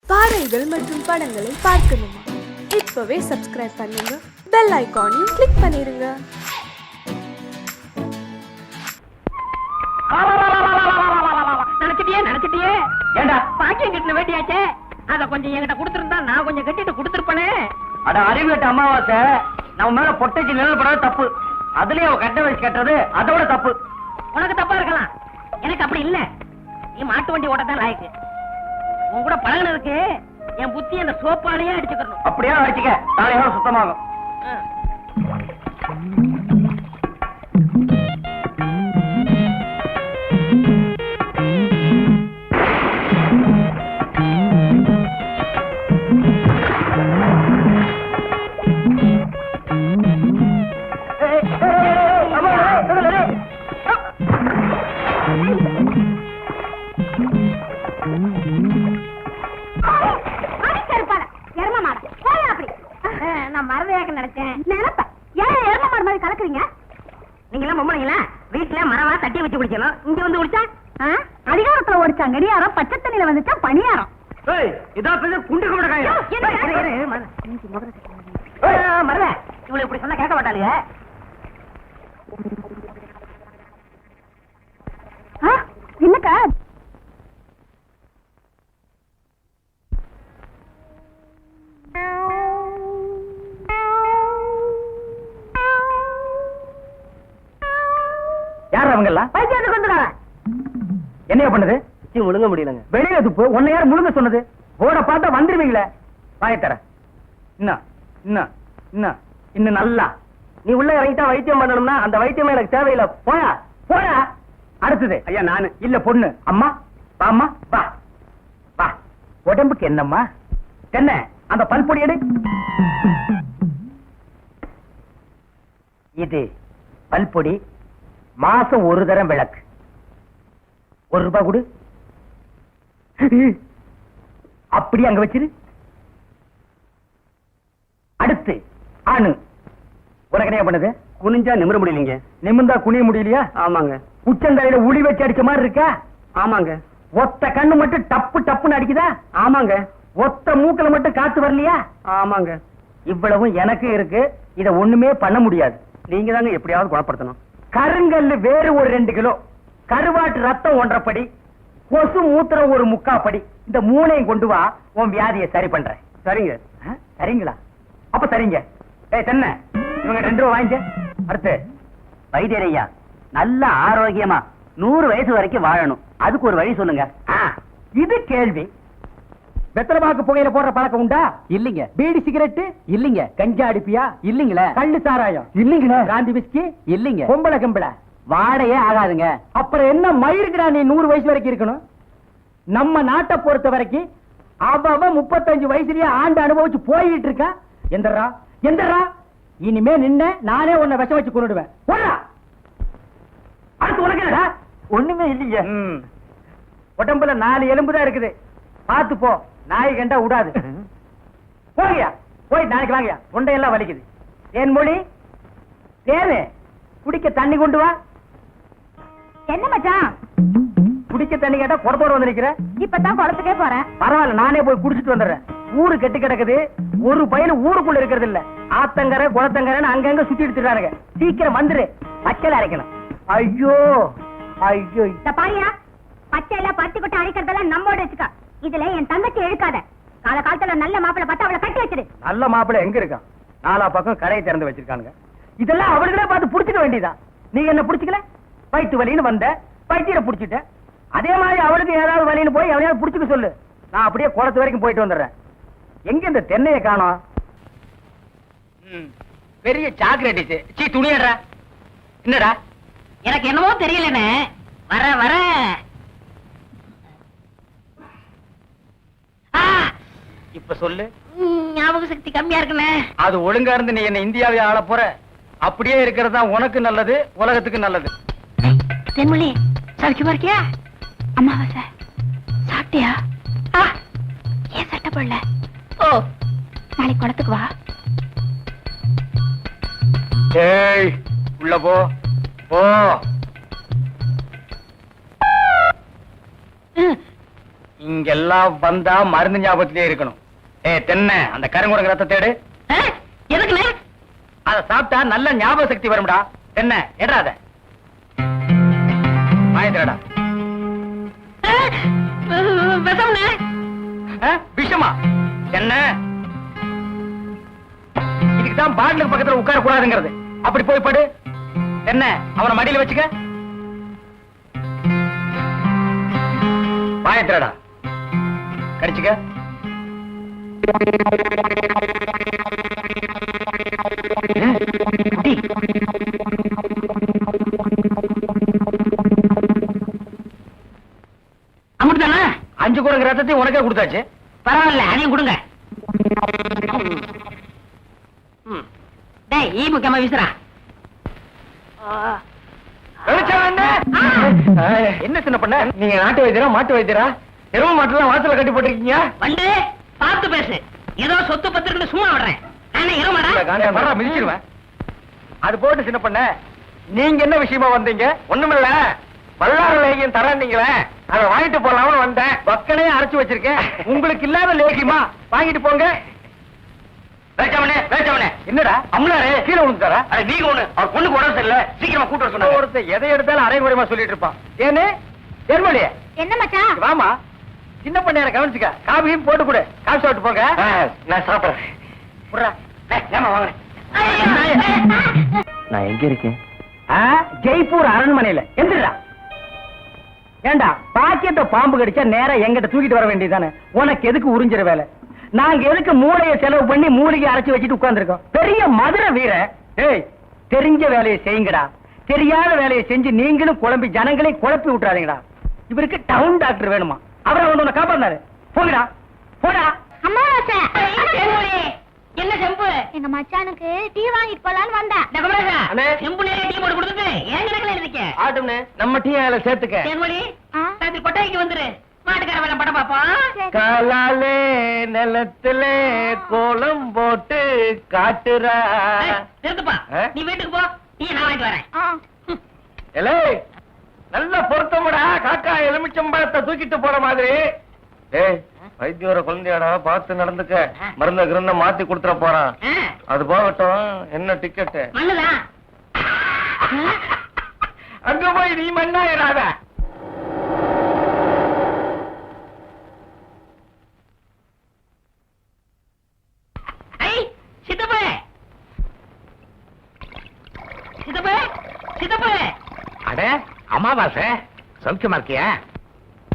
பாடல்கள் மற்றும் படங்களை பார்க்கணுமா? இப்பவே சப்ஸ்கிரைப் பண்ணுங்க, பெல் ஐகானையும் கிளிக் பண்ணிருங்க. நினைச்சிட்டியே ஏண்டா பாக்கியம் கட்டின வேட்டியாச்சே, அத கொஞ்சம் என்கிட்ட கொடுத்திருந்தா நான் கொஞ்சம் கட்டிட்டு கொடுத்திருப்பனே. அட அறிவு கட்ட அமாவாசை, நம்ம மேல பொட்டைக்கு நிழல் படாத தப்பு. அதுலயே அவ கட்ட வச்சு கட்டுறது அதோட தப்பு. உனக்கு தப்பா இருக்கலாம், எனக்கு அப்படி இல்ல. நீ மாட்டு வண்டி ஓட்டத்தான் லாய்க்கு. உன் கூட பழகினதுக்கு என் புத்தி அந்த சோப்பாலேயே அடிச்சுக்கணும். அப்படியே அடிச்சுக்க, நாளையோட சுத்தமாகும். நான் மரதையாக நினைச்சேன். ஏன் எரும மாடு மாதிரி கலக்குறீங்க? நீங்க எல்லாம் பொம்பளைங்களா? வீட்டுல மரவா தட்டி வச்சு குடிக்கணும், இங்க வந்து குடிச்சா அதிகாரத்துல ஓடிச்சா கடியாரம், பச்சை தண்ணியில வந்துச்சா பணியாரம். இதான் குண்டு கூட மரத இவளை இப்படி சொன்னா கேட்க மாட்டாளுங்க. என்னக்கா யார் அவங்கெல்லாம்? பைத்தியத்துக்கு வந்துடுறாங்க. என்ன பண்ணுது? முழுங்க முடியலங்க. வெளியில துப்பு. உன்னை யார் முழுங்க சொன்னது? போட பார்த்தா வந்துருவீங்களே. வாயத்தர இன்னும் இன்னும் இன்னும் இன்னும் நல்லா நீ உள்ள இறங்கிட்டா வைத்தியம் பண்ணணும்னா அந்த வைத்தியம் எனக்கு தேவையில்லை. போயா போயா. அடுத்தது ஐயா நானு இல்ல பொண்ணு. அம்மா வாம்மா வா வா. உடம்புக்கு என்னம்மா? என்ன அந்த பல்பொடி எடு. இது பல்பொடி, மாசம் ஒரு தரம் விளக்கு. ₹1 கொடு. அப்படி அங்க வச்சிரு. அடுத்து ஆணு. உனக்கு என்ன பண்ணுது? குனிஞ்சா நிமிர முடியலீங்க. நிமிர்ந்தா குனிய முடியலையா? ஆமாங்க. உச்சந்தலையில உளி வச்சு அடிச்ச மாதிரி இருக்கா? ஆமாங்க. ஒத்த கண்ணு மட்டும் டப்பு டப்புன்னு அடிக்குதா? ஆமாங்க. ஒத்த மூக்கல மட்டும் காத்து வரலையா? ஆமாங்க. இவ்வளவும் எனக்கு இருக்கு. இத ஒண்ணுமே பண்ண முடியாது. நீங்க தாங்க எப்படியாவது குணப்படுத்தணும். கருங்கல்லு வேறு ஒரு 2 கிலோ, கருவாட்டு ரத்தம் 1.5 படி, கொசு மூத்திரம் ஒரு 3/4 படி. இந்த 3ஐயும் கொண்டு வா, உன் வியாதியை சரி பண்றேன். சரிங்க. சரிங்களா? அப்ப சரிங்க. தென்ன இவங்க 2 ரூபா வாங்கிக்க. அடுத்து வைத்தியரையா, நல்ல ஆரோக்கியமா 100 வயசு வரைக்கும் வாழணும், அதுக்கு ஒரு வழி சொல்லுங்க. இது கேள்வி. வெத்தலமாக்கு புகையில போடுற பழக்கம் உண்டா? இல்லீங்க. பீடி சிகரெட் இல்லீங்க. கஞ்சா அடிப்பியா? இல்லீங்களே. கள்ளு சாராயம் இல்லீங்களே. காந்தி விஸ்கி இல்லீங்க. பொம்பளை கம்பளை வாடையே ஆகாதுங்க. அப்புறம் என்ன மயிருக்குடா நீ 100 வயசு வரைக்கும் இருக்கணும்? நம்ம நாட்டை பொறுத்த வரைக்கும் அவன் 35 வயசுலயே ஆண்டு அனுபவிச்சு போயிட்டு இருக்கா. எந்தரா எந்தரா, இனிமே நின்ன நானே உன்னை விஷம் வச்சு கொண்டுடுவேன். அடுத்து உனக்கு என்னடா? ஒண்ணுமே இல்லைங்க. உடம்புல 4 எலும்பு தான் இருக்குது, பார்த்து போ. நாய் கண்டா விடாது. போங்கயா, போய் நாளைக்கு வாங்கயா. தொண்டையெல்லாம் வலிக்குது. தேன் மொழி, தேனு குடிக்க தண்ணி கொண்டு வா. என்ன மச்சான்? குடிக்க தண்ணி கேட்டா குடத்தோட வந்து நிக்கிற. இப்பதான் குளத்துக்கே போறேன். பரவாயில்ல, நானே போய் குடிச்சிட்டு வந்துடுறேன். ஊரு கெட்டு கிடக்குது, ஒரு பையன் ஊருக்குள்ள இருக்கிறது இல்ல. ஆத்தங்கரை குளத்தங்கரைன்னு அங்கங்க சுத்தி எடுத்துட்டானுங்க. சீக்கிரம் வந்துரு, பச்சையில அரைக்கணும். ஐயோ ஐயோ. பாரியா, பச்சையில பருத்தி கொட்டை அரைக்கிறதெல்லாம் நம்மோட வச்சுக்க. இதுல என் தங்கச்சி எழுக்காத. கால காலத்துல நல்ல மாப்பிளை பார்த்து அவளை கட்டி வச்சிரு. நல்ல மாப்பிள்ளை எங்க இருக்கான்? 4 பக்கம் கரையை திறந்து வச்சிருக்கானுங்க. இதெல்லாம் அவளுகளே பார்த்து புடிச்சுக்க வேண்டியதா? நீங்க என்ன புடிச்சுக்கல? வயிற்று வலின்னு வந்த, வயிற்ற புடிச்சிட்ட. அதே மாதிரி அவளுக்கு ஏதாவது வலின்னு போய் அவனையாவது புடிச்சுக்க சொல்லு. நான் அப்படியே குளத்து வரைக்கும் போயிட்டு வந்துடுறேன். எங்க இந்த தென்னையை காணோம்? பெரிய சாக்லேட் சீ துணியடா. என்னடா? எனக்கு என்னமோ தெரியலனே. வர வர இப்ப சொல்லு. ஞாபக சக்தி கம்மியா இருக்குனே. அது ஒழுங்கா இருந்து நீ என்ன இந்தியாவை ஆள போற. அப்படியே இருக்கிறதா உனக்கு நல்லது, உலகத்துக்கு நல்லது. தென்மொழி சௌக்கியமா இருக்கியா? அம்மாவாசை சாப்பிட்டியா? ஏன் சட்டை போடல? ஓ, நாளைக்கு குளத்துக்கு வா. ஏய் உள்ள போ போ. இங்கெல்லாம் வந்தா மருந்து ஞாபகத்திலே இருக்கணும். தென்னை அந்த கருங்குரங்கு ரத்த தேடு. எதுக்குண்ணே? அத சாப்பிட்டா நல்ல ஞாபக சக்தி வரும்டா. தென்னை எடாத வாயத்திரடா. விஷம்ண்ணே. விஷமா? என்ன இதுக்குதான் பாட்டிலுக்கு பக்கத்துல உட்கார கூடாதுங்கிறது. அப்படி போய் படு. என்ன அவனை மடியில வச்சுக்க. வாயத்திரடா கடிச்சுக்க. அமுட்டுதானே? 5 குரங்கு ரத்தத்தையும் உனக்கே கொடுத்தாச்சு. பரவாயில்ல, அதையும் கொடுங்க. டேய், ஈ முக்கியமா வீசுறா. என்ன சின்ன பண்ண? நீங்க நாட்டு வைத்தியரா மாட்டு வைத்தியரா? எரும மாட்டுலாம் வாசல கட்டி போட்டிருக்கீங்க. வந்து பார்த்து பேசு. ஏதோ சொத்து பத்திரிக்கை சும்மா விடுறேன். நானே இருமாடா மிதிச்சிருவேன். அது போட்டு சின்ன பண்ண, நீங்க என்ன விஷயமா வந்தீங்க? ஒண்ணுமில்ல, வல்லார லேகியம் தரீங்களே, அதை வாங்கிட்டு போலாம்னு வந்தேன். பக்கனே அரைச்சு வச்சிருக்கேன். உங்களுக்கு இல்லாத லேகியமா? வாங்கிட்டு போங்க. என்னடா அம்லாரே கீழே விழுந்துட்டாரா? நீங்க ஒண்ணு அவர் பொண்ணுக்கு உடம்பு சரியில்லை, சீக்கிரமா கூட்டு வர சொன்னா. ஒருத்தர் எதை எடுத்தாலும் அரைகுறைமா சொல்லிட்டு இருப்பான். ஏன்னு தெருமொழியே என்ன மச்சான்? வாமா சின்ன பண்ண கவனிச்சுக்க. காபியும் போட்டு கொடு. காபி சாப்பிட்டு போங்க. நான் சாப்பிடுறேன். நான் எங்க இருக்கேன்? ஜெய்ப்பூர் அரண்மனையில. எந்திரா. ஏண்டா பாக்கியத்தை பாம்பு கடிச்சா நேரா எங்கிட்ட தூக்கிட்டு வர வேண்டியதானே? உனக்கு எதுக்கு உறிஞ்சிற வேலை? நாங்க எதுக்கு மூளையை செலவு பண்ணி மூலிகை அரைச்சு வச்சுட்டு உட்கார்ந்துருக்கோம்? பெரிய மதுரை வீர. ஏய், தெரிஞ்ச வேலையை செய்யுங்கடா. தெரியாத வேலையை செஞ்சு நீங்களும் குழம்பி ஜனங்களையும் குழப்பி விட்டுறாதீங்கடா. இவருக்கு டவுன் டாக்டர் வேணுமா? அவரை வந்து உன்னை காப்பாந்தாரு. போங்கடா போடா. அம்மாவாசை என்ன செம்பு? எங்க மச்சானுக்கு டீ வாங்கிட்டு போலான்னு வந்தேன். செம்பு நிறைய டீ போட்டு கொடுத்துட்டு ஏன் கிடக்கல இருக்க? ஆட்டும்னே, நம்ம டீ அதில் சேர்த்துக்க. தேன்மொழி, ராத்திரி கொட்டாய்க்கு வந்துரு. மாட்டுக்கார வேலை படம் பாப்போம். காலாலே நிலத்துல கோலம் போட்டு காட்டுறா. திருத்துப்பா, நீ வீட்டுக்கு போ. டீ நான் வாங்கிட்டு வரேன். எலே, நல்ல பொருத்தமுடா. காக்கா எலுமிச்சம்பழத்தை தூக்கிட்டு போற மாதிரி. ஏய், வைத்தியோர குழந்தையாடா, பார்த்து நடந்துக்க. மருந்த கிருந்த மாத்தி கொடுத்துட போறான். அது போகட்டும். என்ன டிக்கெட்? மண்ணுதான். அங்க போய் நீ மண்ணாயிராத. சித்தப்பு, சித்தப்பு, சித்தப்பு. அட அமாவாசை, சௌக்கியமா இருக்கியா?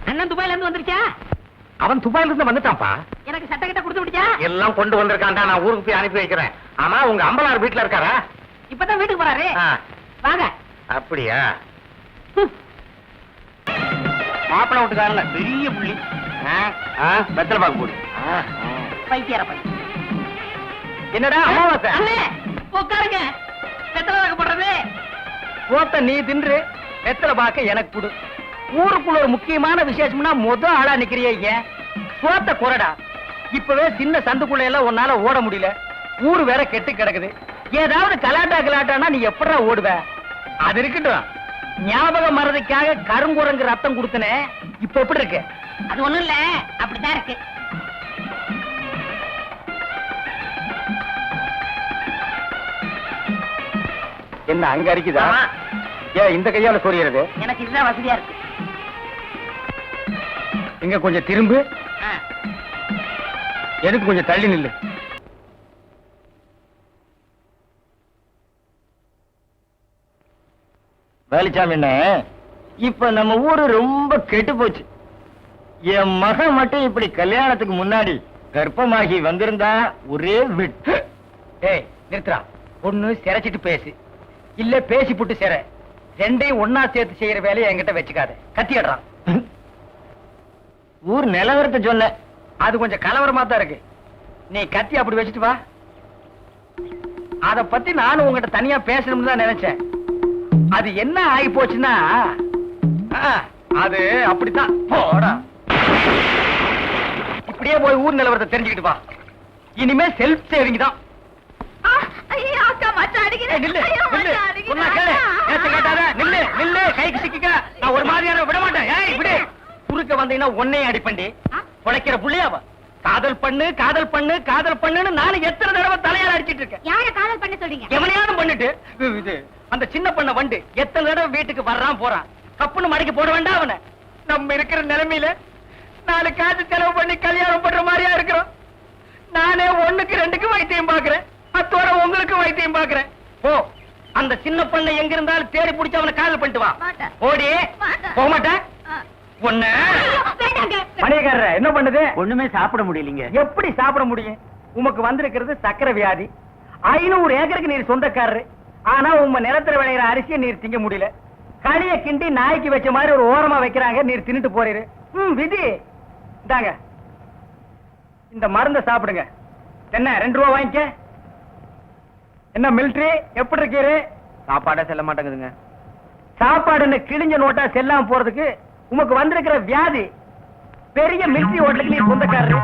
அண்ணன் துபாயில இருந்து வந்துருச்சா? அவன் துபாயில இருந்து வந்துட்டான்ப்பா. எனக்கு சட்டை கிட்ட கொடுத்து விடுச்சா? எல்லாம் கொண்டு வந்திருக்கான்டா. நான் ஊருக்கு போய் அனுப்பி வைக்கிறேன். ஆமா, உங்க அம்பலார் வீட்டுல இருக்காரா? இப்பதான் வீட்டுக்கு போறாரு. வாங்க. அப்படியா? மாப்பிள விட்டுக்காரல பெரிய புள்ளி. வெத்தலை பாக்கு போடு. பைத்தியார பையன். என்னடா அமாவாசை? அண்ணே, உட்காருங்க. வெத்தலை பாக்கு போடுறது. போத்த நீ தின்று, வெத்தலை பாக்க எனக்கு கொடு. ஊருக்குள்ள ஒரு முக்கியமான விசேஷம்னா ஆளா நிக்கிறிய. சோத்த குறடா. இப்பவே சின்ன சந்துக்குள்ள எல்லாம் உன்னால ஓட முடியல. ஊரு வேற கெட்டு கிடக்குது. ஏதாவது கலாட்டானா நீ எப்படா ஓடுவ? அது இருக்கட்டும். ஞாபகம் மறதிக்காக கருங்குரங்கு ரத்தம் கொடுத்தனே, இப்ப எப்படி இருக்கு? அது ஒண்ணும் இல்ல, அப்படித்தான் இருக்கு. என்ன அங்க அரிக்குதா? ஏன் இந்த கையால சொரியறது? எனக்கு இதுதான் வசதியா இருக்கு. இங்க கொஞ்சம் திரும்பு. எனக்கு கொஞ்சம் தள்ளி நில்லு. வேலிச்சாமி, என்ன இப்ப நம்ம ஊரு ரொம்ப கெட்டு போச்சு. என் மகன் மட்டும் இப்படி கல்யாணத்துக்கு முன்னாடி கர்ப்பமாகி வந்திருந்தா ஒரே விட்டு. ஏய் நிறுத்துறா. ஒண்ணு சிரைச்சிட்டு பேசு, இல்ல பேசி புட்டு சிற. ரெண்டையும் ஒன்னா சேர்த்து செய்யற வேலையை என்கிட்ட வச்சுக்காத. கத்திடுறான். ஊர் நிலவரத்தை சொன்ன, அது கொஞ்சம் கலவரமா தான் இருக்கு. நீ கத்தி அப்படி வச்சுட்டு வா. அத பத்தி நானும் உங்ககிட்ட தனியா பேசணும்னு தான் நினைச்சேன். அது என்ன ஆகி போச்சுன்னா, அது அப்படித்தான். போடா, இப்படியே போய் ஊர் நிலவரத்தை தெரிஞ்சுக்கிட்டு வா. இனிமே செல்ஃப் சேவிங் தான். கைக்கு சிக்க நான் ஒரு மாதிரியான விட மாட்டேன். குறுக்க வந்தீங்கன்னா உன்னையும் அடிப்பண்டி உழைக்கிற புள்ளையாவ காதல் பண்ணு காதல் பண்ணு காதல் பண்ணுன்னு நானும் எத்தனை தடவை தலையால அடிச்சிட்டு இருக்கேன். யார காதல் பண்ண சொல்றீங்க? எவனையாவது பண்ணிட்டு இது அந்த சின்ன பண்ண வண்டு எத்தனை தடவை வீட்டுக்கு வர்றான் போறான். கப்புன்னு மடக்கி போட வேண்டாம் அவனை. நம்ம இருக்கிற நிலைமையில 4 காசு செலவு பண்ணி கல்யாணம் பண்ற மாதிரியா இருக்கிறோம். நானே 1க்கு 2க்கு வைத்தியம் பாக்குறேன். அத்தோட உங்களுக்கு வைத்தியம் பாக்குறேன். ஓ அந்த சின்ன பண்ண எங்க இருந்தாலும் தேடி பிடிச்சு அவனை காதல் பண்ணிட்டு வா. ஓடி போக மாட்டேன். மணியக்காரர என்ன பண்ணுது? ஒண்ணுமே சாப்பிட முடியலீங்க. எப்படி சாப்பிட முடியும்? உமக்கு வந்திருக்கிறது சக்கரை வியாதி. 500 ஏக்கருக்கு நீர் சொந்தக்காரரு. ஆனா உங்க நிலத்துல விளையிற அரிசியை நீர் திங்க முடியல. களிய கிண்டி நாய்க்கு வச்ச மாதிரி ஒரு ஓரமா வைக்கிறாங்க. நீர் தின்னுட்டு போறீரு. விதி இந்தாங்க இந்த மருந்த சாப்பிடுங்க. என்ன 2 ரூபா வாங்கிக்க. என்ன மிலிட்டரி எப்படி இருக்கீரு? சாப்பாடே செல்ல மாட்டேங்குதுங்க. சாப்பாடுன்னு கிழிஞ்ச நோட்டா செல்லாம போறதுக்கு உமக்கு வந்திருக்கிற வியாதி. பெரிய மிலிட்டரி ஹோட்டலுக்கு நீர் சொந்தக்காரரு.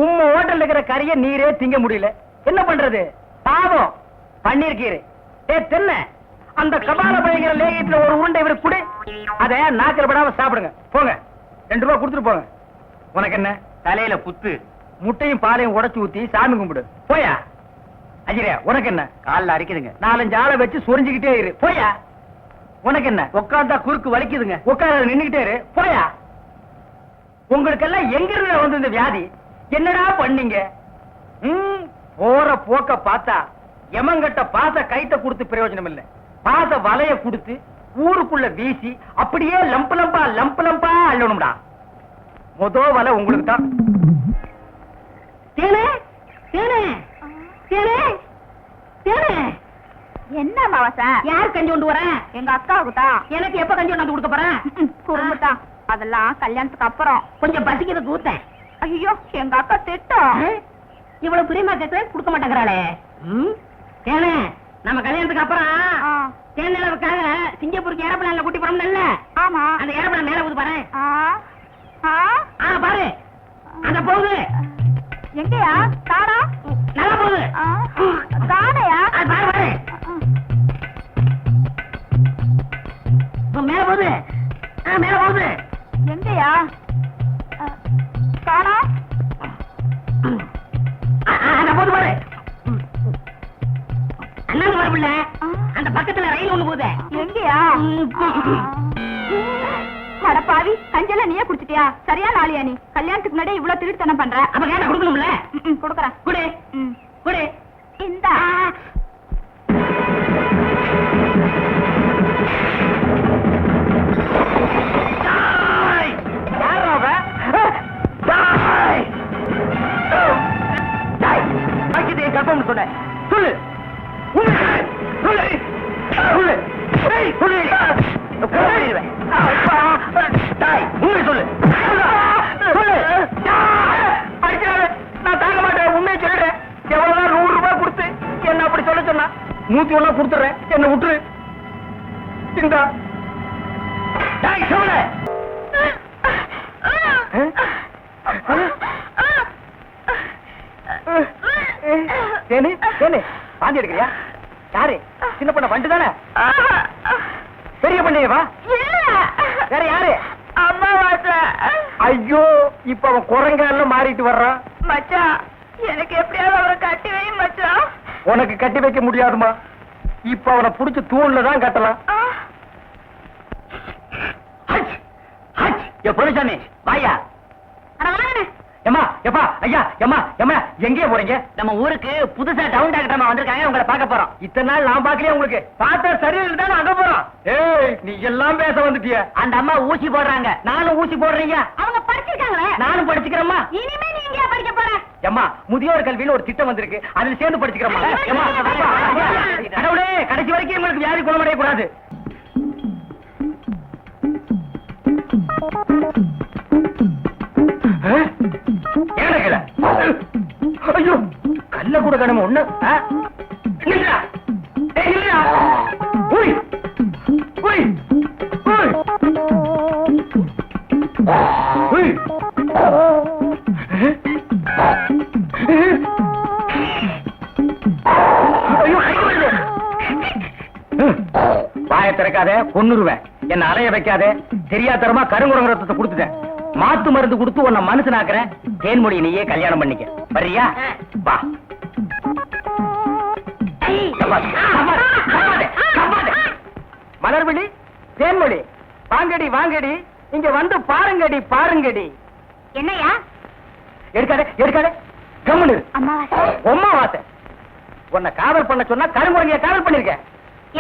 உம்ம ஹோட்டல்ல இருக்கிற கறிய நீரே திங்க முடியல. என்ன பண்றது? பாவம் பண்ணிருக்கீரு. தென்ன அந்த கபால பயங்கர லேகியத்துல ஒரு உருண்டை இவருக்கு கொடு. அத நாக்கில படாம சாப்பிடுங்க. போங்க 2 ரூபா கொடுத்துட்டு போங்க. உனக்கு என்ன தலையில புத்து? முட்டையும் பாலையும் உடைச்சு ஊத்தி சாமி கும்பிடு. போயா அஜிரே. உனக்கு என்ன கால்ல அரிக்குதுங்க. 4-5 ஆளை வச்சு சொரிஞ்சுக்கிட்டே இரு. போயா. உனக்கு என்ன உட்கார்ந்தா குறுக்கு வலிக்குதுங்க. உட்கார நின்னுகிட்டே இரு. போயா. உங்களுக்கெல்லாம் எங்க இருந்து வந்து இந்த வியாதி? என்னடா பண்ணீங்க? போற போக்க பார்த்தா எமங்கட்ட பாச கைட்ட கொடுத்து பிரயோஜனம் இல்ல. பாச வலைய கொடுத்து ஊருக்குள்ள வீசி அப்படியே லம்பு லம்பா அள்ளணும்டா. மொத வலை உங்களுக்கு தான். தேனே தேனே தேனே தேனே. என்ன மாவசா? யார் கஞ்சி கொண்டு வரேன்? எங்க அக்காவுக்கு தான். எனக்கு எப்ப கஞ்சி கொண்டு கொடுக்க போறேன்? குறும்புதான். அதெல்லாம் கல்யாணத்துக்கு அப்புறம். கொஞ்சம் பசிக்கிறது ஊத்தேன். ஐயோ எங்க அக்கா திட்டம். இவ்வளவு பிரியமா கேட்க கொடுக்க மாட்டேங்கிறாளே. ஏனே நம்ம கல்யாணத்துக்கு அப்புறம் தேன் நிலவுக்காக சிங்கப்பூருக்கு ஏரோப்ளேன்ல கூட்டி போறோம்ல. ஆமா அந்த ஏரோப்ளேன் மேல போகுது பாரு. பாரு அந்த போகுது. எங்கயா? காணா. நல்லா போகுது. காணையா? பாரு பாரு மேல போகுது. மேல போகுது. எங்கயா? காணா. அந்த போகுது பாரு. அண்ணாந்து வரப்பில்ல. அந்த பக்கத்துல ரயில் ஒண்ணு போகுது. எங்கயா? அடப்பாவி கஞ்சல நீயே குடிச்சிட்டியா? சரியா நாளியா நீ? கல்யாணத்துக்கு முன்னாடி இவ்வளவு திருட்டுத்தனம் பண்ற. அப்ப கேட்ட கொடுக்கணும்ல. கொடுக்கறேன். குடு குடு. இந்தா. கற்பம் சொன்ன சொல்லு. நான் தாங்க மாட்டேன். உண்மையை சொல்றேன். எவ்வளவுதான் 100 ரூபாய் கொடுத்து என்ன அப்படி சொல்ல சொன்னா 101 கொடுத்துறேன். என்ன விட்டுரு. இந்தா சொல்லு. வாந்தி எடுக்கிறியா? யாரு? சின்ன பண்ண வண்டு தானே? பெரிய பண்ணையவா? வேற யாரு? ஐயோ இப்ப அவன் குரங்கால மாறிட்டு வர்றான். மச்சான் எனக்கு எப்படியாவது அவரை கட்டி வை மச்சான். உனக்கு கட்டி வைக்க முடியாதுமா. இப்ப அவனை புடிச்சு தூண்ல தான் கட்டலாம். பொருசாமி வாயா. எம்மா எப்பா ஐயா எம்மா எம்மா எங்கே போறீங்க? நம்ம ஊருக்கு புதுசா டவுன் டாக்டர் வந்திருக்காங்க. உங்களை பார்க்க போறோம். இத்தனை நாள் நான் பாக்கலையே. உங்களுக்கு பார்த்தா சரியில்லை தான் அங்க போறோம். ஏய் நீ எல்லாம் பேச வந்துட்டிய. அந்த அம்மா ஊசி போடுறாங்க. நானும் ஊசி போடுறீங்க. அவங்க படிச்சிருக்காங்களே. நானும் படிச்சுக்கிறேம்மா. இனிமே நீ எங்கயா படிக்க போற? எம்மா முதியோர் கல்வின்னு ஒரு திட்டம் வந்திருக்கு. அதுல சேர்ந்து படிச்சுக்கிறோமா? கடவுளே கடைசி வரைக்கும் உங்களுக்கு வியாதி குணமடைய கூடாது. ஐயோ கல்ல கூட கடமை ஒண்ணு. வாயை திறக்காத கொன்னுருவேன். என்ன அலைய வைக்காத. தெரியாதரமா கருங்குரங்க ரத்தத்தை கொடுத்துட்டேன். மாத்து மருந்து கொடுத்து உன்னை மனுஷனாக்குறேன். தேன்மொழி நீயே கல்யாணம் பண்ணிக்க. வர்றியா? வா. சப்பாத்து, சப்பாத்து, சப்பாத்து, சப்பாத்து. மலர்விழி, தேன்மொழி, வாங்கடி வாங்கடி, இங்க வந்து பாருங்கடி பாருங்கடி. என்னையா? எடுக்காதே எடுக்காதே, கம்முனு இரு. அம்மாவாசை. உம்மா வாசை. உன்னை காவல் பண்ண சொன்னா கருமுறைய காவல் பண்ணிருக்க.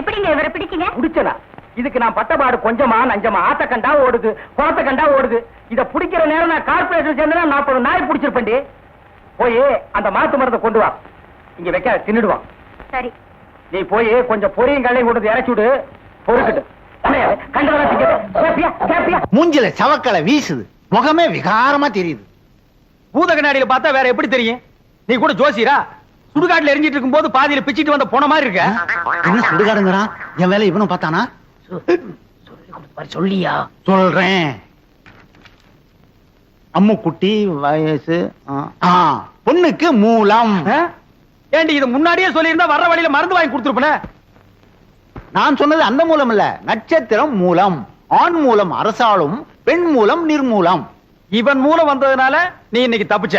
எப்படிங்க இவரை பிடிச்சீங்க? புடிச்சனா? இதுக்கு நான் பட்டபாடு கொஞ்சமா நஞ்சமா. ஆத்த கண்டா ஓடுது, குளத்தை கண்டா ஓடுது. இத புடிக்கிற நேரம் நான் கார்பரேஷன் சேர்ந்தா 40 நாய் பிடிச்சிருப்பேன்டி. போய் அந்த மாத்து மரத்தை கொண்டு வா. இங்க வைக்க தின்னுடுவான். சரி. நீ போய் கொஞ்சம் பொரியும் கல்லையும் கொண்டு இறச்சி விடு. பொறுக்கிட்டு கண்டதெல்லாம் மூஞ்சில சவக்கலை வீசுது, முகமே விகாரமா தெரியுது. பூத கண்ணாடியில பார்த்தா வேற எப்படி தெரியும்? நீ கூட ஜோசியரா? சுடுகாட்டுல எரிஞ்சிட்டு இருக்கும் போது பாதியில பிச்சிட்டு வந்த போன மாதிரி இருக்க. என்ன சுடுகாடுங்கிறான்? என் வேலை இவனும் பார்த்தானா? சொல்லியா? சொல்றேன். அம்முக்குட்டி வயசு பொண்ணுக்கு மூலம். ஏண்டி இது முன்னாடியே சொல்லியிருந்தா வர்ற வழியில மருந்து வாங்கி கொடுத்துருப்பேன். நான் சொன்னது அந்த மூலம் இல்ல, நட்சத்திரம் மூலம். ஆண் மூலம் அரசாளும், பெண் மூலம் நிர்மூலம். இவன் மூலம் வந்ததுனால நீ இன்னைக்கு தப்பிச்ச.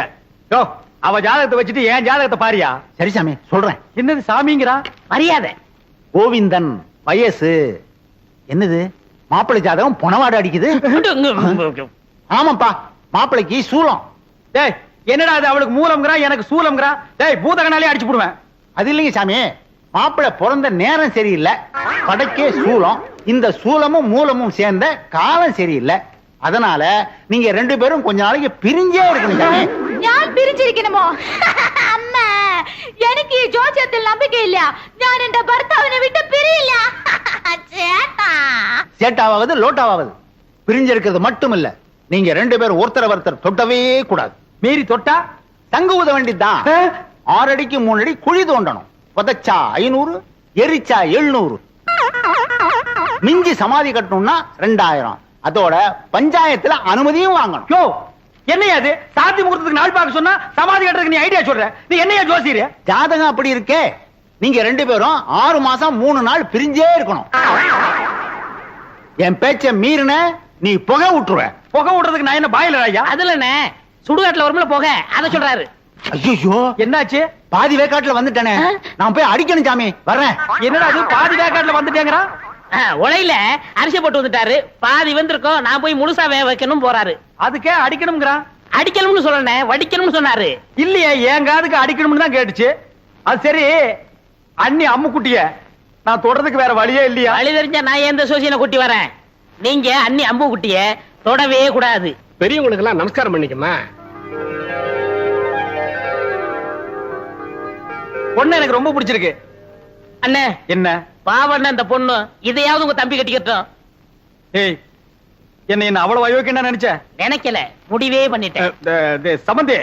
யோ, அவ ஜாதகத்தை வச்சுட்டு என் ஜாதகத்தை பாரியா? சரி சாமி, சொல்றேன். என்னது சாமிங்கிறா? மரியாதை. கோவிந்தன் வயசு. என்னது மாப்பிள்ளை ஜாதகம் பொணவாடு அடிக்குது? ஆமாப்பா, மாப்பிள்ளைக்கு சூலம். டேய், என்னடா அது? அவளுக்கு மூலம்ங்கறா, எனக்கு சூலம்ங்கறா. டேய், பூதகனாலே அடிச்சு போடுவேன். அது இல்லைங்க சாமி, மாப்பிள்ளை பிறந்த நேரம் சரியில்லை, படைக்கே சூலம். இந்த சூலமும் மூலமும் சேர்ந்த காலம் சரியில்லை. அதனால நீங்க 2 பேரும் கொஞ்ச நாளைக்கு பிரிஞ்சே இருக்கணும் சாமி. நான் பிரிஞ்சிருக்கணுமோ? அம்மா, எனக்கு ஜோசியத்தில் நம்பிக்கை இல்லையா? நான் என் பர்த்தாவினை விட்டு பிரியல. சேட்டாவது லோட்டாவது பிரிஞ்சிருக்கிறது மட்டும் இல்ல, நீங்க 2 பேரும் ஒருத்தர் தொட்டவே கூடாது. மீறி தொட்டா தங்கு ஊத வேண்டியதுதான். 6 அடிக்கு 3 அடி குழி தோண்டணும். புதைச்சா 500, எரிச்சா 700. மிஞ்சி சமாதி கட்டணும்னா 2000. அதோட பஞ்சாயத்துல அனுமதியும் வாங்கணும். யோ, என்னையா அது? சாந்தி முகூர்த்தத்துக்கு நாள் பார்க்க சொன்னா சமாதி கட்டுறதுக்கு நீ ஐடியா சொல்ற? நீ என்னையா ஜோசியர்? ஜாதகம் அப்படி இருக்கே. நீங்க 2 பேரும் 6 மாசம் 3 நாள் பிரிஞ்சே இருக்கணும். என் பேச்ச மீறின நீ புகை விட்டுருவ. புகை விடுறதுக்கு நான் என்ன பாயிலர் ஐயா? அதுல என்ன சுடுகாட்டுல வரும்ல போக, அத சொல்றாரு. ஐயோ, என்னாச்சு? பாதி வேக்காட்டுல வந்துட்டேனே, நான் போய் அடிக்கணும் சாமி. வர்றேன். என்னடா அது? பாதி வேக்காட்டுல வந்துட்டேங்கறா? உலையில அரிசி போட்டு வந்துட்டாரு, பாதி வந்திருக்கோம், நான் போய் முழுசா வேக வைக்கணும் போறாரு. அதுக்கே அடிக்கணும்ங்கறா? அடிக்கணும்னு சொல்லணும், வடிக்கணும்னு சொன்னாரு. இல்லையே, என் காதுக்கு அடிக்கணும்னு தான் கேட்டுச்சு. அது சரி, அண்ணி அம்முக்குட்டிய நான் தொடறதுக்கு வேற வழியே இல்லையா? வழி தெரிஞ்சா நான் எந்த சோசியனை கூட்டி வரேன். நீங்க அண்ணி அம்பு குட்டிய தொடவே கூடாது. பெரியவங்களுக்கு எல்லாம் நமஸ்காரம் பண்ணிக்கமா. பொண்ணு எனக்கு ரொம்ப பிடிச்சிருக்கு. அண்ணே, என்ன பாவண்ண அந்த பொண்ணு, இதையாவது உங்க தம்பி கட்டிக்கட்டும். ஏய், என்ன அவ்வளவு அயோக்கியன்னு நினைச்ச? நினைக்கல, முடிவே பண்ணிட்டேன். சம்பந்தி,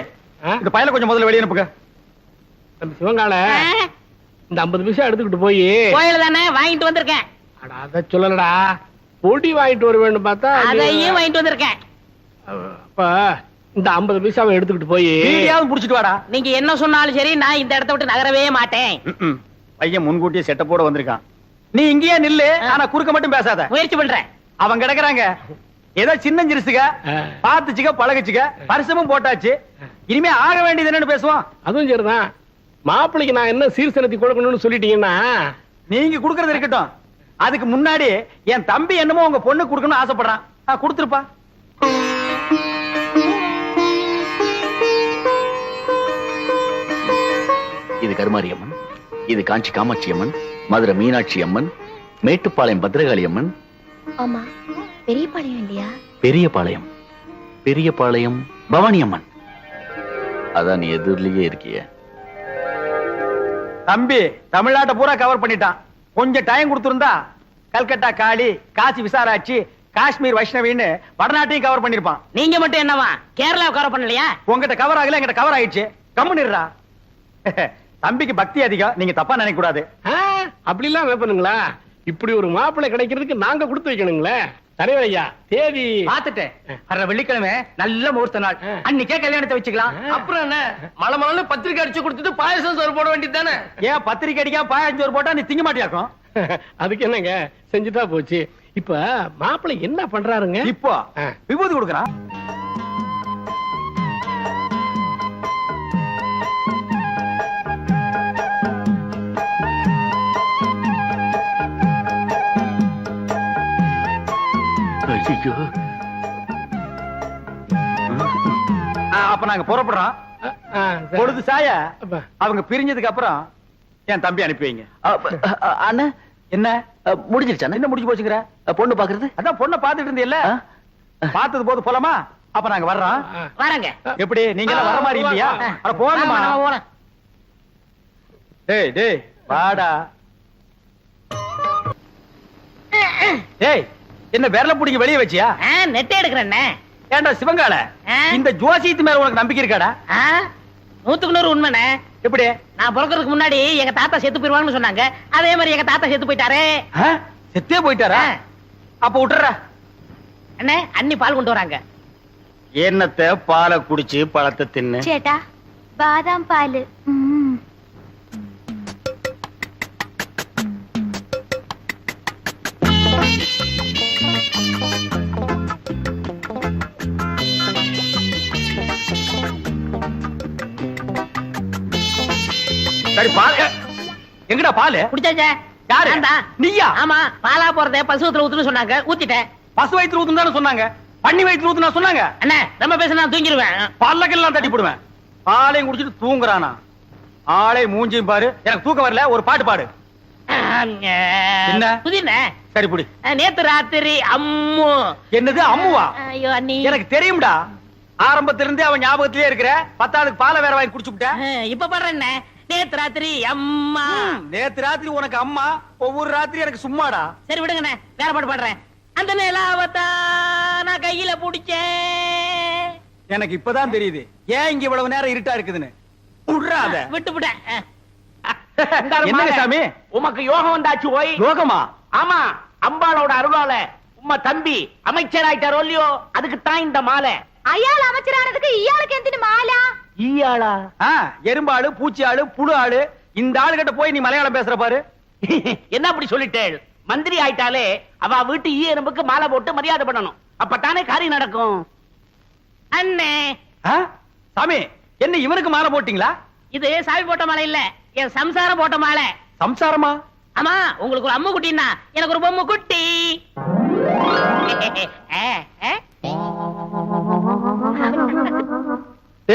இந்த பையல கொஞ்சம் முதல்ல வெளியே அனுப்புங்க. நம்ம சிவங்கால இந்த 50 பைசா எடுத்துக்கிட்டு போய் கோயில தானே வாங்கிட்டு வந்திருக்கேன். அத சொல்லலடா, பொடி வாங்கிட்டு வர வேண்டும் பார்த்தா அதையும் வாங்கிட்டு வந்திருக்கேன். அப்ப இந்த 50 பைசாவை எடுத்துக்கிட்டு போய் வீடியாவது புடிச்சிட்டு வாடா. நீங்க என்ன சொன்னாலும் சரி, நான் இந்த இடத்தை விட்டு நகரவே மாட்டேன். பையன் முன்கூட்டியே செட்டப்போட வந்திருக்கான். நீ இங்கேயே நில்லு, ஆனா குறுக்க மட்டும் பேசாத. முயற்சி பண்றேன். அவங்க கிடக்குறாங்க, ஏதோ சின்ன சிறுசுக, பாத்துச்சுக்க பழகுச்சுக்க, பரிசமும் போட்டாச்சு. இனிமே ஆக வேண்டியது என்னன்னு பேசுவோம். அதுவும் சரிதான். மாப்பிள்ளைக்கு நான் என்ன சீர்சனத்தி கொடுக்கணும்னு சொல்லிட்டீங்கன்னா நீங்க குடுக்கறது இருக்கட்டும். அதுக்கு முன்னாடி என் தம்பி என்னமோ உங்க பொண்ணு குடுக்கணும்னு ஆசைப்படுறான். கொடுத்துருப்பா. இது கருமாரி அம்மன், இது காஞ்சி காமாட்சி அம்மன், மதுரை மீனாட்சி அம்மன், மேட்டுப்பாளையம் பத்ரகாளி அம்மன். ஆமா, பெரியபாளையம் இல்லையா? பெரியபாளையம், பெரியபாளையம் பவானி அம்மன். அதான் நீ எதிரிலேயே இருக்கிய. தம்பி தமிழ்நாட்டை பூரா கவர் பண்ணிட்டான். கொஞ்சம் டைம் கொடுத்திருந்தா கல்கட்டா காளி, காசி விசாலாட்சி, காஷ்மீர் வைஷ்ணவின்னு வடநாட்டையும் கவர் பண்ணிருப்பான். நீங்க மட்டும் என்னவா கேரளா கவர் பண்ணலையா? உங்ககிட்ட கவர் ஆகல, எங்கிட்ட கவர் ஆயிடுச்சு. கம்முன்னுடா. தம்பிக்கு பக்தி அதிகம், நீங்க தப்பா நினைக்க கூடாது. அப்படி எல்லாம் வைப்பனுங்களா? இப்படி ஒரு மாப்பிள்ளை கிடைக்கிறதுக்கு நாங்க கொடுத்து வைக்கணுங்களே. தலைவர் ஐயா, தேதி பாத்துட்டேன். வர்ற வெள்ளிக்கிழமை நல்ல முகூர்த்த நாள், அன்னைக்கே கல்யாணத்தை வச்சுக்கலாம். அப்புறம் என்ன, மலை பத்திரிக்கை அடிச்சு கொடுத்துட்டு பாயசம் சோறு போட வேண்டியது தானே? ஏன் பத்திரிக்கை அடிக்கா பாயசம் சோறு போட்டா நீ திங்க மாட்டியாக்கும்? அதுக்கு என்னங்க, செஞ்சுட்டா போச்சு. இப்ப மாப்பிள்ளை என்ன பண்றாருங்க? இப்போ விபூதி கொடுக்கறான். ஐயோ அப்ப நாங்க புறப்படுறோம். பொழுது சாய அவங்க பிரிஞ்சதுக்கு அப்புறம் என் தம்பி அனுப்பி வைங்க. அண்ணா என்ன முடிஞ்சிருச்சா? என்ன முடிஞ்சு போச்சுங்கிற? பொண்ணு பாக்குறது அதான் பொண்ணை பாத்துட்டு இருந்தீல்ல, பார்த்தது போது போலாமா? அப்ப நாங்க வர்றோம். வரங்க. எப்படி நீங்க எல்லாம் வர மாதிரி இல்லையா? அட போங்கம்மா. டேய் டேய் வாடா. டேய் என்ன விரல புடிங்க வெளிய வச்சியா? நெட்டை எடுக்கிறேன். ஏண்டா சிவங்கால, இந்த ஜோசியத்து மேல உனக்கு நம்பிக்கை இருக்காடா? 100க்கு 100 உண்மைண்ணே. எப்படி? நான் பிறக்கிறதுக்கு முன்னாடி எங்க தாத்தா செத்து போயிருவாங்கன்னு சொன்னாங்க. அதே மாதிரி எங்க தாத்தா செத்து போயிட்டாரே. செத்தே போயிட்டாரா? அப்ப விட்டுற. அண்ணே அண்ணி பால் கொண்டு வராங்க. என்னத்த பாலை குடிச்சு பழத்தை தின்னு. ചേട്ടാ ബാദാം പാല്. சரி பால் எங்கடா பால்? குடிச்சாச்சே. யாரு? நான்தான். நீயா? ஆமா, பாலா போறதே பசுவத்துல ஊத்துன்னு சொன்னாங்க, ஊத்திட்டேன். பசு வயிற்று ஊத்துன்னு தானே சொன்னாங்க, பண்ணி வயிற்று ஊத்துனா சொன்னாங்க. அண்ணே ரொம்ப பேச நான் தூங்கிடுவேன். பல்லக்கெல்லாம் தட்டி போடுவேன். பாலையும் குடிச்சிட்டு தூங்குறானா? ஆளே மூஞ்சியும் பாரு. எனக்கு தூக்கம் வரல, ஒரு பாட்டு பாடு. என்ன? புதினே. சரி புடி. நேத்து ராத்திரி அம்மு. என்னது அம்முவா? ஐயோ அண்ணி. எனக்கு தெரியும்டா, ஆரம்பத்துல இருந்தே அவன் ஞாபகத்திலே இருக்கிற. 10 ஆளுக்கு பாலை வேற வாங்கி குடிச்சு விட்ட. இப்ப பாடுறேன். நேத்து ராத்திரி அம்மா. நேத்து ராத்திரி உனக்கு அம்மா, ஒவ்வொரு ராத்திரி எனக்கு சும்மாடா. சரி விடுங்கண்ணே, வேற பாட்டு பாடுறேன். அந்த நிலாவத்தா நான் கையில புடிச்சேன். எனக்கு இப்பதான் தெரியுது ஏன் இங்க இவ்வளவு நேரம் இருட்டா இருக்குதுன்னு. விடுறாத. விட்டுவிட்டேன். என்னங்க சாமி? உமக்கு யோகம் வந்தாச்சு. ஓய் யோகமா? ஆமா, அம்பாளோட அருளால உம்மா தம்பி அமைச்சராயிட்டாரோ இல்லையோ, அதுக்கு தான் இந்த மாலை. അയാൾ அமைச்சரானதுக்கு இயாளுக்கு എന്തിനു മാല? ஈயாளா? எறும்பாளு, பூச்சி ஆளு, புழு ஆளு, இந்த ஆளுகிட்ட போய் நீ மலையாளம் பேசுற பாரு. என்ன அப்படி சொல்லிட்டேள்? மந்திரி ஆயிட்டாலே அவ வீட்டு ஈ எறும்புக்கு மாலை போட்டு மரியாதை பண்ணணும். அப்பத்தானே காரியம் நடக்கும். அண்ணே சாமி, என்ன இவனுக்கு மாலை போட்டீங்களா? இது சாமி போட்ட மாலை இல்ல, என் சம்சாரம் போட்ட மாலை. சம்சாரமா? ஆமா, உங்களுக்கு ஒரு அம்மு குட்டின்னா எனக்கு ஒரு பொம்மை குட்டி.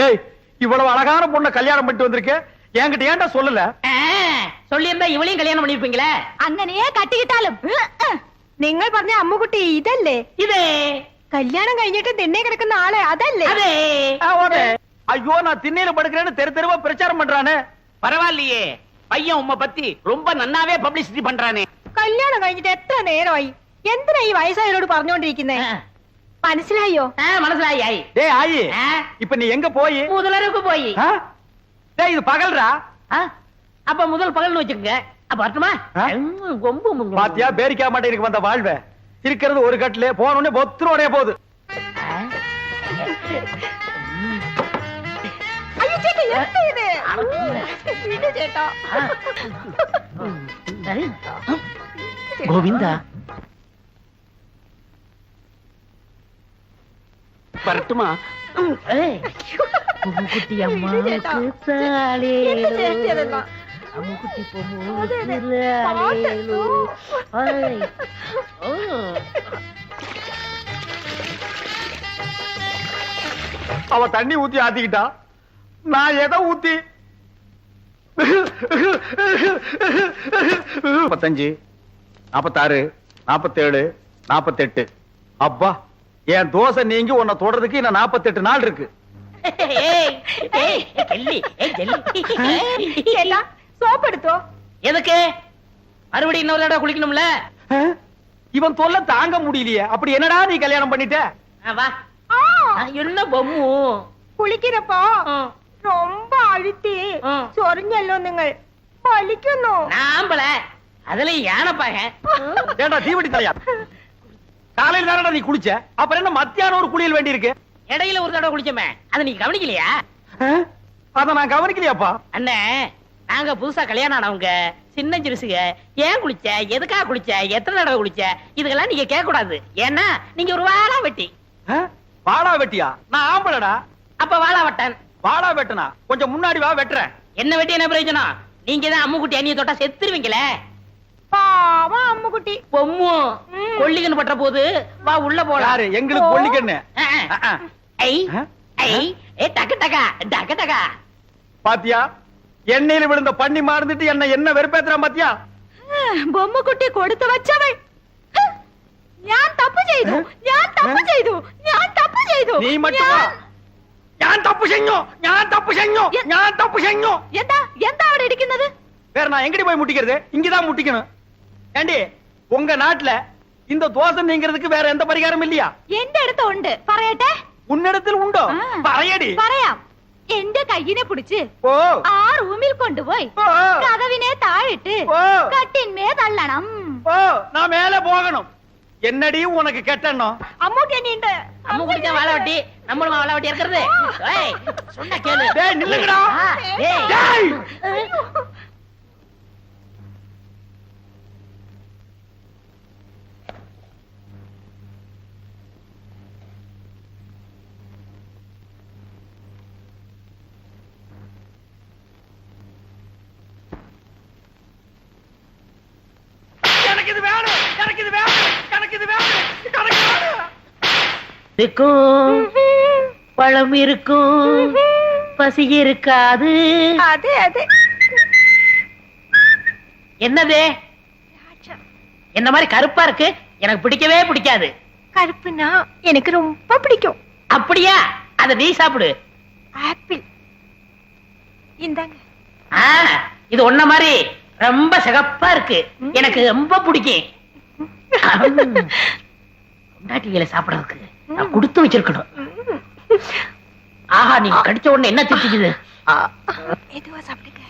ஏய், இவ்வளவு அழகான பொண்ண கல்யாணம் பண்ணிட்டு வந்திருக்க, என்கிட்ட ஏன்டா சொல்லல? சொல்லியிருந்தா இவளையும் கல்யாணம் பண்ணிருப்பீங்களே. അങ്ങനെയേ കട്ടിക്കിട്ടാലും നിങ്ങൾ പറഞ്ഞ അമ്മുകുട്ടി ഇതല്ലേ? இதே കല്യാണം കഴിഞ്ഞിട്ട് തിണ്ണെ കിടക്കുന്ന ആളെ അതല്ലേ? அதே. ஐயோ, நான் திண்ணையில படுக்கிறேன்னு தெரு தெருவா பிரச்சாரம் பண்றானே. பரவாயில்லையே, பையன் உம்மை பத்தி ரொம்ப நன்னாவே பப்ளிசிட்டி பண்றானே. കല്യാണം കഴിഞ്ഞിട്ട് എത്ര നേരമായി? എന്തിനാ ഈ വയസ്സായവരോട് പറഞ്ഞോണ്ടിരിക്കുന്നേ? മനസ്സിലായോ? மனசிலாயி. டேய் ஆயி, இப்ப நீ எங்க போய்? முதலருக்கு போய். டேய், இது பகல்ரா. அப்ப முதல் பகல்னு வச்சுக்கங்க. அப்ப வரட்டுமா? கொம்பு பாத்தியா பேரிக்கா மாட்டேனுக்கு வந்த வாழ்வே. இருக்கிறது ஒரு கட்டிலே, போனோடனே பொத்துரோடே போகுது. ஐயோ சேட்டா, என்ன இது? இது சேட்டா. கோவிந்தா வரட்டுமா? குட்டி அம்மா அம்முக்குட்டி அவ தண்ணி ஊத்தி ஆத்திக்கிட்டா, நான் எதை ஊத்தி? 45, 46, 47, 48. அப்பா, என் தோசை நீங்க உன்னை தொடறதுக்கு இன்னும் 48 நாள் இருக்கு. சேட்டா, சோப் எடுத்தோ. எதுக்கு? மறுபடியும் இன்னொரு தடவை குளிக்கணும்ல. இவன் தொல்லை தாங்க முடியலையே. அப்படி என்னடா நீ கல்யாணம் பண்ணிட்ட? வா. என்ன பொம்மு? കുളിക്കുന്നപ്പോ ரொம்ப அழுத்தி சொரிഞ്ഞല്ലോ നിങ്ങൾ. വലിക്കുന്നു. நாம்பல அதுல யானைப்பாக. ஏண்டா தீவட்டி தலையா, காலையில தானடா நீ குளிச்ச, அப்புறம் என்ன மத்தியானம் ஒரு குளியல் வேண்டி இருக்கு? இடையில ஒரு தடவை குளிச்சோமே, அதை நீங்க கவனிக்கலையா? அத நான் கவனிக்கலையாப்பா. அண்ணே, நாங்க புதுசா கல்யாணம் ஆனவங்க, சின்ன சிறுசுக. ஏன் குளிச்ச, எதுக்காக குளிச்ச, எத்தனை தடவை குளிச்ச, இதுக்கெல்லாம் நீங்க கேட்க கூடாது. ஏன்னா நீங்க ஒரு வாழா வெட்டி. வாழா வெட்டியா? நான் ஆம்பளடா. அப்ப வாழா வெட்டன். வாழா வெட்டனா? கொஞ்சம் முன்னாடி வா, வெட்டுறேன். என்ன வெட்டி என்ன பிரயோஜனம்? நீங்க தான் அம்முக்குட்டி அண்ணிய தொட்டா செத்துருவீங்களே. பாவம் அம்முக்குட்டி. பொம்மு கொல்லிகன்னு பட்ட போது வா உள்ள போலாம். யாரு எங்களுக்கு பொல்லிக்கண்ணு ஐ ஐ ஏ டக்கு டகா டக்கு டகா. பாத்தியா எண்ணெயில விழுந்த பண்ணி மாறந்துட்டு என்ன வெறுப்பேத்துறான் பாத்தியா? ബൊമ്മക്കുട്ടി കൊടുത്തു വച്ചവൾ. ഞാൻ തപ്പ് ചെയ്തു, ഞാൻ തപ്പ് ചെയ്തു, ഞാൻ തപ്പ് ചെയ്തു. നീ മറ്റുവാ ഞാൻ തപ്പ് ചെയ്ഞ്ഞു, ഞാൻ തപ്പ് ചെയ്ഞ്ഞു, ഞാൻ തപ്പ് ചെയ്ഞ്ഞു. എന്താ എന്താ അവിടെ ഇരിക്കുന്നത്? வேற நான் எங்கடி போய் முட்டிக்கிறது? இங்கதான் முட்டிக்கணும். ஏண்டி உங்க நாட்டுல இந்த தோசை நீங்கிறதுக்கு வேற எந்த பரிகாரம் இல்லையா? എന്റെ അടുത്ത് ഉണ്ട്, പറയട്ടെ? உன்னிடத்தில் உண்டோ? പറയടി. പറയാം. എന്റെ കയ്യിനെ പിടിച്ച് ഓ ആ റൂമിൽ കൊണ്ടുപോയി കതവിനെ താഴിട്ട് കട്ടിന്മേ തള്ളണം. ஓ நான் மேல போகணும். என்னடி உனக்கு கெட்டணும்? അമ്മൂക്ക് എന്നെയുണ്ട്. அம்மு குடிச்ச வாழை வட்டி நம்மளும் வாழை வட்டி இருக்கிறது. ஏய் சொன்னா கேளு. டேய் நில்லுங்கடா. ஏய் டேய் எனக்கு இது வேணும், எனக்கு இது வேணும், எனக்கு இது வேணும், எனக்கு வேணும். இருக்கும் பழம் இருக்கும் பசி இருக்காது. അതെ അതെ. என்னது என்ன மாதிரி கருப்பா இருக்கு? எனக்கு பிடிக்கவே பிடிக்காது. கருப்புனா எனக்கு ரொம்ப பிடிக்கும். அப்படியா? அத நீ சாப்பிடு. ஆப்பிள் இந்தாங்க. ஆ, இது ஒன்ன மாதிரி ரொம்ப சிகப்பா இருக்கு. எனக்கு ரொம்ப பிடிக்கும். பொண்டாட்டிகளை சாப்பிடறதுக்கு நான் கொடுத்து வச்சிருக்கணும். ஆஹா, நீங்க கடிச்ச உடனே என்ன திட்டிக்குது? மெதுவா சாப்பிடுங்க.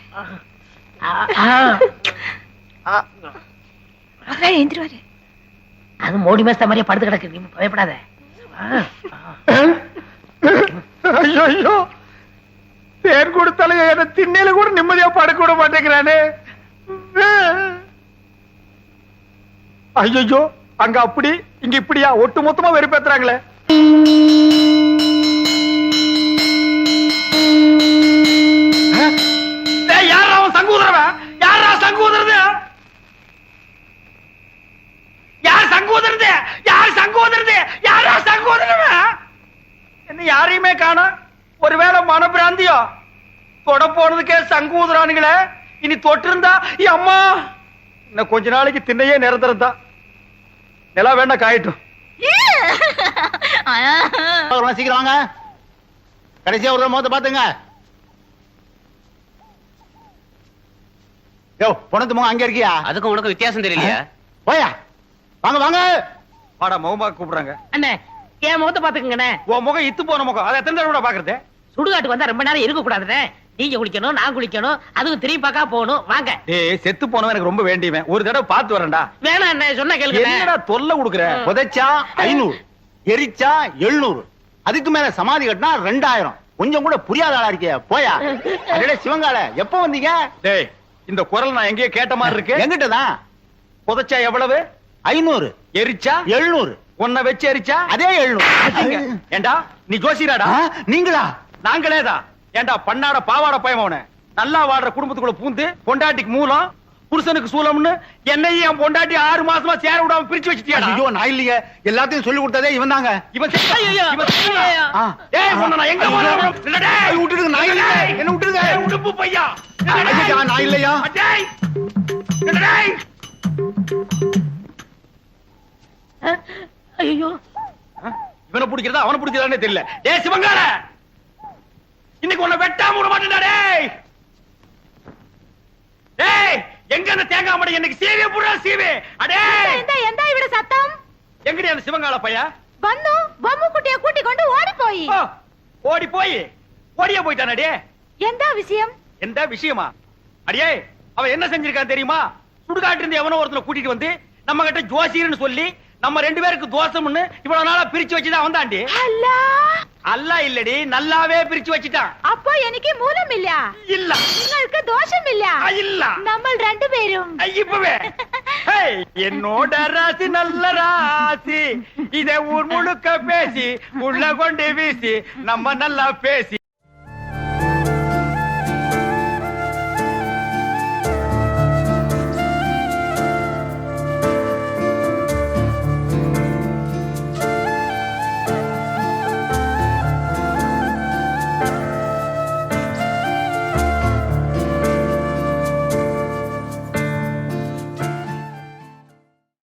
அதான் எழுந்திருவாரு. அது மோடி மேஸ்த மாதிரியே படுத்து கிடக்கு. நீ பயப்படாத. ஐயோ ஐயோ தேன் கொடுத்தாலும் என்ன திண்ணையில கூட நிம்மதியா படுக்க விட மாட்டேங்கிறானே. ஐயோ அங்க அப்படி இங்க இப்படியா ஒட்டு மொத்தமா வெறுப்பேத்துறாங்களே. யாரா அவன் சங்கூதரவன்? யாரா சங்கூதரது? யார் சங்கூதரது? யார் சங்கூதரது? யாரா சங்கூதரவன்? என்ன யாரையுமே காணோம். ஒருவேளை மனப்பிராந்தியோ? தொட போனதுக்கே சங்கூதரானுங்களே. இனி தொட்டிருந்தா அம்மா இன்னும் கொஞ்ச நாளைக்கு திண்ணையே நிரந்தரம் தான். நிலா வேண்டாம் காயட்டும். சீக்கிரம் வாங்க. கடைசியா ஒரு முகத்தை பாத்துங்க. யோ பொணத்து முகம் அங்க இருக்கியா? அதுக்கு உனக்கு வித்தியாசம் தெரியலையா? போயா வாங்க வாங்க. வாடா முகமா கூப்பிடுறாங்க. அண்ணே என் முகத்தை பாத்துக்கங்கண்ணே. உன் முகம் இத்து போன முகம். அதை எத்தனை தடவை பாக்குறது? சுடுகாட்டுக்கு வந்தா ரொம்ப நேரம் இருக்க கூடாதுண்ணே. நீங்க குளிக்கணும், நான் குளிக்கணும், அதுவும் திரும்பி பார்க்க போகணும். வாங்க. ஏய் செத்து போனவன் எனக்கு ரொம்ப வேண்டியவன். ஒரு தடவை பார்த்து வரேன்டா. வேணாம் அண்ணே, சொன்னா கேளுங்க. என்னடா தொல்லை கொடுக்குற? புதைச்சா 500, எரிச்சா 700, அதுக்கு மேல சமாதி கட்டினா 2000. கொஞ்சம் கூட புரியாத ஆளா இருக்கிய. போயா. அடடே சிவங்கால எப்ப வந்தீங்க? டேய் இந்த குரல் நான் எங்கேயோ கேட்ட மாதிரி இருக்கு. எங்கிட்டதான். புதைச்சா எவ்வளவு? 500, எரிச்சா 700, உன்னை வச்சு எரிச்சா அதே 700. ஏண்டா நீ ஜோசியராடா? நீங்களா? நாங்களேதான். ஏண்டா பண்ணாட பாவாட பயமவன நல்லா வாடுற குடும்பத்துக்குள்ள பூந்து பொண்டாட்டிக்கு மூலம் புருஷனுக்கு சூலம்னு என்னையும் என் பொண்டாட்டி 6 மாசமா சேர விடாம பிரிச்சு வச்சிட்டியாடா? ஐயோ நான் இல்லையே. எல்லாத்தையும் சொல்லி கொடுத்ததே இவன் தாங்க. இவன் ஏய் உன்னை நான் எங்க போறேன்? இல்லடே விட்டுடுங்க. நான் இல்ல. என்ன விட்டுடுங்க. உடுப்பு பையா. ஐயா நான் இல்லையா. டேய் இல்லடே ஐயோ இவனை பிடிக்கிறதா அவனை பிடிக்கிறதானே தெரியல. டேய் சிவங்கால இன்னைக்கு உன்னை வெட்டாம விட மாட்டேன்டா. டேய் டேய் எங்க அந்த தேங்காய் மடை எனக்கு சீவே புறா சீவே. அடே എന്താ എന്താ ഇവിടെ സത്തം? எங்கடி அந்த சிவங்கால பையா? വന്നു ബൊമ്മക്കുട്ടിയെ കൂട്ടിക്കൊണ്ട് ഓടിപ്പോയി. ஓ, ஓடி போய் ஓடியே போயிட்டானே. എന്താ വിഷയം? எந்த விஷயமா? அடியே அவன் என்ன செஞ்சிருக்கான் தெரியுமா? சுடுகாட்டு இருந்து எவனோ ஒருத்தனை கூட்டிட்டு வந்து நம்ம கிட்ட ஜோசியர்னு சொல்லி நம்ம 2 பேருக்கு தோசம்னு இவ்வளவு நாளா பிரிச்சு வச்சுதான் வந்தாண்டி. അല്ല அல்ல இல்லடி நல்லாவே பிரிச்சு வச்சிட்டான். അപ്പോ എനിക്ക് മൂലമില്ല. இல்ல നിങ്ങൾക്ക് ദോഷമില്ല. இல்ல നമ്മൾ രണ്ടുപേരും இப்பவே ஏய், என்னோட ராசி நல்ல ராசி. இதை ஊர் முழுக்க பேசி உள்ள கொண்டு வீசி நம்ம நல்லா பேசி